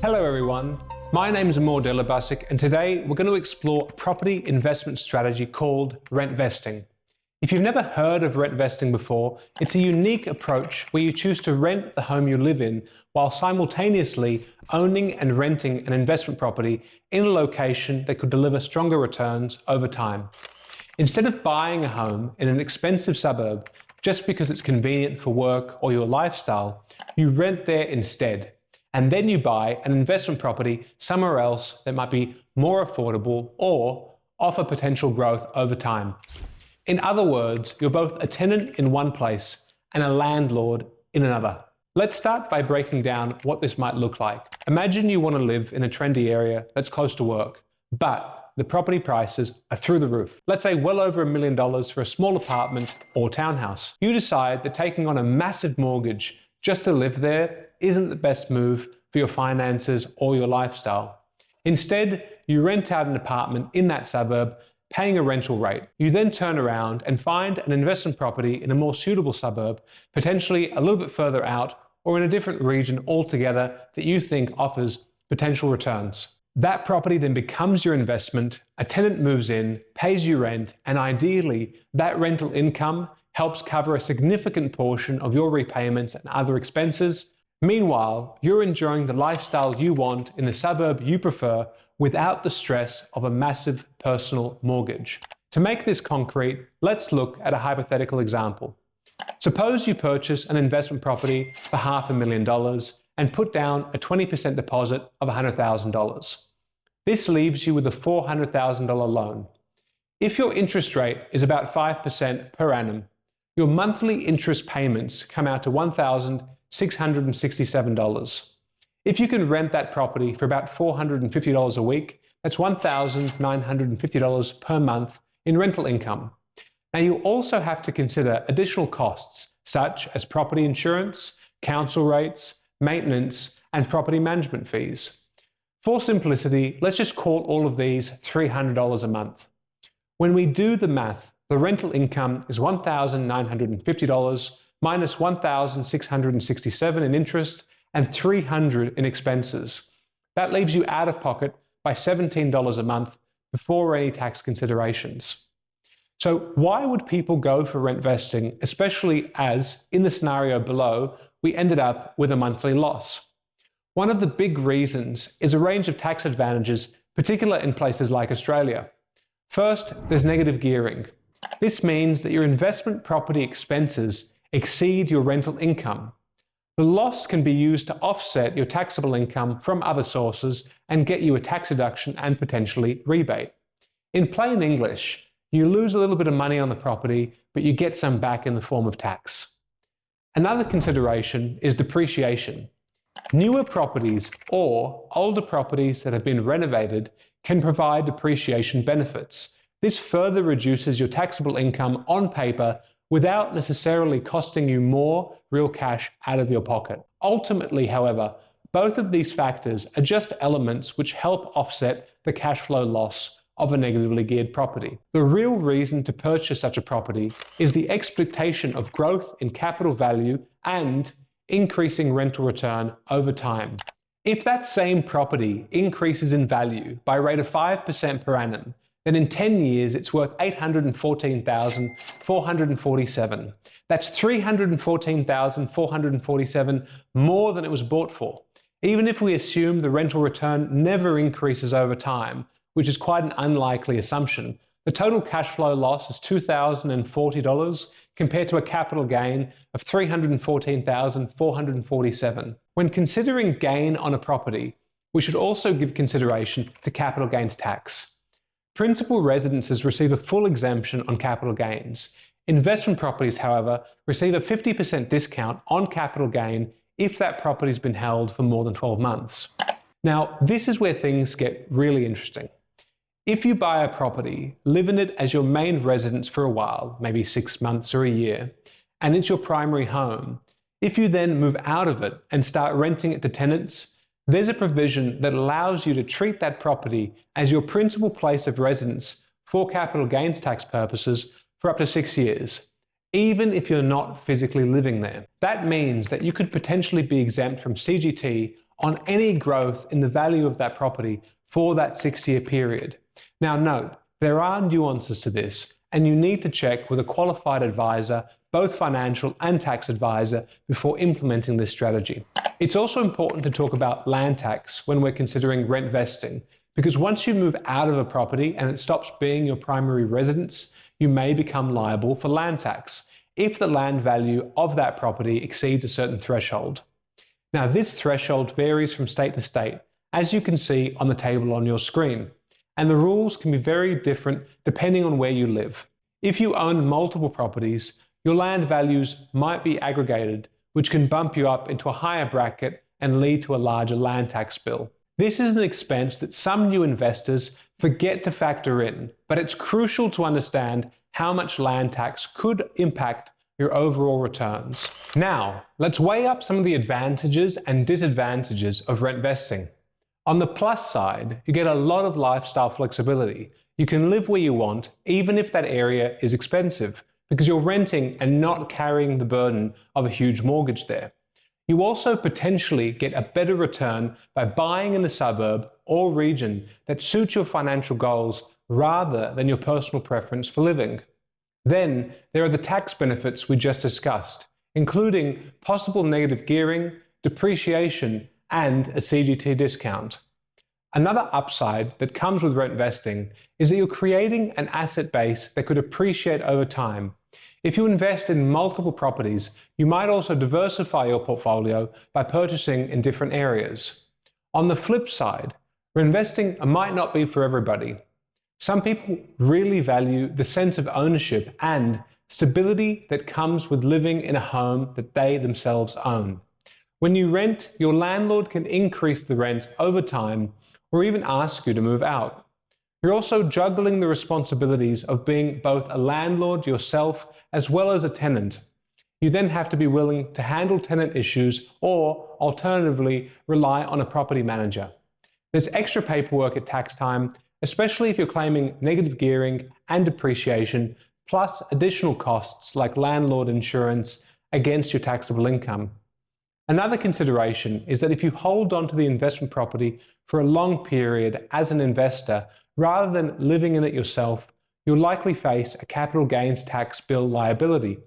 Hello everyone, my name is Amor De Libasic, and today we're going to explore a property investment strategy called rentvesting. If you've never heard of rentvesting before, it's a unique approach where you choose to rent the home you live in while simultaneously owning and renting an investment property in a location that could deliver stronger returns over time. Instead of buying a home in an expensive suburb just because it's convenient for work or your lifestyle, you rent there instead. And then you buy an investment property somewhere else that might be more affordable or offer potential growth over time. In other words, you're both a tenant in one place and a landlord in another. Let's start by breaking down what this might look like. Imagine you want to live in a trendy area that's close to work, but the property prices are through the roof. Let's say well over $1 million for a small apartment or townhouse. You decide that taking on a massive mortgage just to live there isn't the best move for your finances or your lifestyle. Instead, you rent out an apartment in that suburb, paying a rental rate. You then turn around and find an investment property in a more suitable suburb, potentially a little bit further out or in a different region altogether that you think offers potential returns. That property then becomes your investment, a tenant moves in, pays you rent, and ideally, that rental income helps cover a significant portion of your repayments and other expenses. Meanwhile, you're enjoying the lifestyle you want in the suburb you prefer without the stress of a massive personal mortgage. To make this concrete, let's look at a hypothetical example. Suppose you purchase an investment property for $500,000 and put down a 20% deposit of $100,000. This leaves you with a $400,000 loan. If your interest rate is about 5% per annum, your monthly interest payments come out to $1,667. If you can rent that property for about $450 a week, that's $1,950 per month in rental income. Now you also have to consider additional costs such as property insurance, council rates, maintenance, and property management fees. For simplicity, let's just call all of these $300 a month. When we do the math, the rental income is $1,950 minus $1,667 in interest and $300 in expenses. That leaves you out of pocket by $17 a month before any tax considerations. So why would people go for rentvesting, especially as, in the scenario below, we ended up with a monthly loss? One of the big reasons is a range of tax advantages, particularly in places like Australia. First, there's negative gearing. This means that your investment property expenses exceed your rental income. The loss can be used to offset your taxable income from other sources and get you a tax deduction and potentially rebate. In plain English, you lose a little bit of money on the property, but you get some back in the form of tax. Another consideration is depreciation. Newer properties or older properties that have been renovated can provide depreciation benefits. This further reduces your taxable income on paper without necessarily costing you more real cash out of your pocket. Ultimately, however, both of these factors are just elements which help offset the cash flow loss of a negatively geared property. The real reason to purchase such a property is the expectation of growth in capital value and increasing rental return over time. If that same property increases in value by a rate of 5% per annum, then in 10 years it's worth $814,447. That's $314,447 more than it was bought for. Even if we assume the rental return never increases over time, which is quite an unlikely assumption, the total cash flow loss is $2,040 compared to a capital gain of $314,447. When considering gain on a property, we should also give consideration to capital gains tax. Principal residences receive a full exemption on capital gains. Investment properties, however, receive a 50% discount on capital gain if that property's been held for more than 12 months. Now, this is where things get really interesting. If you buy a property, live in it as your main residence for a while, maybe 6 months or a year, and it's your primary home, if you then move out of it and start renting it to tenants, there's a provision that allows you to treat that property as your principal place of residence for capital gains tax purposes for up to 6 years, even if you're not physically living there. That means that you could potentially be exempt from CGT on any growth in the value of that property for that 6-year period. Now note, there are nuances to this, and you need to check with a qualified advisor, both financial and tax advisor, before implementing this strategy. It's also important to talk about land tax when we're considering rent vesting, because once you move out of a property and it stops being your primary residence, you may become liable for land tax if the land value of that property exceeds a certain threshold. Now, this threshold varies from state to state, as you can see on the table on your screen, and the rules can be very different depending on where you live. If you own multiple properties, your land values might be aggregated, which can bump you up into a higher bracket and lead to a larger land tax bill. This is an expense that some new investors forget to factor in, but it's crucial to understand how much land tax could impact your overall returns. Now, let's weigh up some of the advantages and disadvantages of rent vesting. On the plus side, you get a lot of lifestyle flexibility. You can live where you want, even if that area is expensive, because you're renting and not carrying the burden of a huge mortgage there. You also potentially get a better return by buying in a suburb or region that suits your financial goals rather than your personal preference for living. Then there are the tax benefits we just discussed, including possible negative gearing, depreciation, and a CGT discount. Another upside that comes with rent vesting is that you're creating an asset base that could appreciate over time. If you invest in multiple properties, you might also diversify your portfolio by purchasing in different areas. On the flip side, reinvesting might not be for everybody. Some people really value the sense of ownership and stability that comes with living in a home that they themselves own. When you rent, your landlord can increase the rent over time or even ask you to move out. You're also juggling the responsibilities of being both a landlord yourself as well as a tenant. You then have to be willing to handle tenant issues or, alternatively, rely on a property manager. There's extra paperwork at tax time, especially if you're claiming negative gearing and depreciation, plus additional costs like landlord insurance against your taxable income. Another consideration is that if you hold on to the investment property for a long period as an investor, rather than living in it yourself, you'll likely face a capital gains tax bill liability.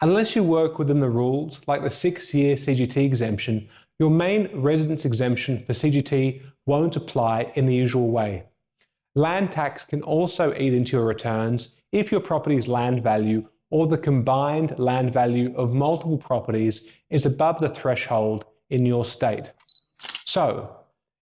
Unless you work within the rules, like the 6-year CGT exemption, your main residence exemption for CGT won't apply in the usual way. Land tax can also eat into your returns if your property's land value or the combined land value of multiple properties is above the threshold in your state. So,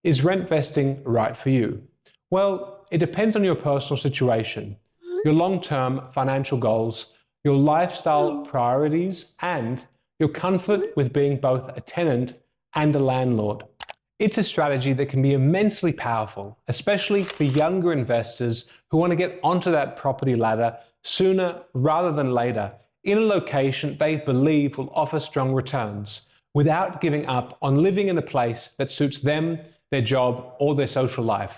is rent vesting right for you? Well, it depends on your personal situation, your long-term financial goals, your lifestyle priorities, and your comfort with being both a tenant and a landlord. It's a strategy that can be immensely powerful, especially for younger investors who want to get onto that property ladder sooner rather than later, in a location they believe will offer strong returns, without giving up on living in a place that suits them, their job, or their social life.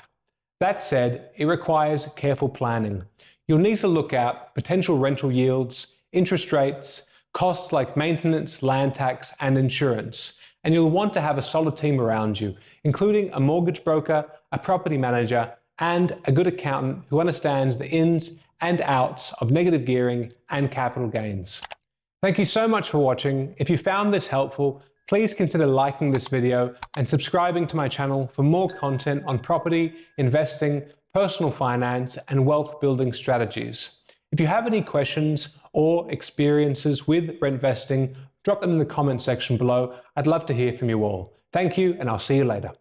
That said, it requires careful planning. You'll need to look at potential rental yields, interest rates, costs like maintenance, land tax, and insurance. And you'll want to have a solid team around you, including a mortgage broker, a property manager, and a good accountant who understands the ins and outs of negative gearing and capital gains. Thank you so much for watching. If you found this helpful, please consider liking this video and subscribing to my channel for more content on property, investing, personal finance, and wealth building strategies. If you have any questions or experiences with rent vesting, drop them in the comment section below. I'd love to hear from you all. Thank you, and I'll see you later.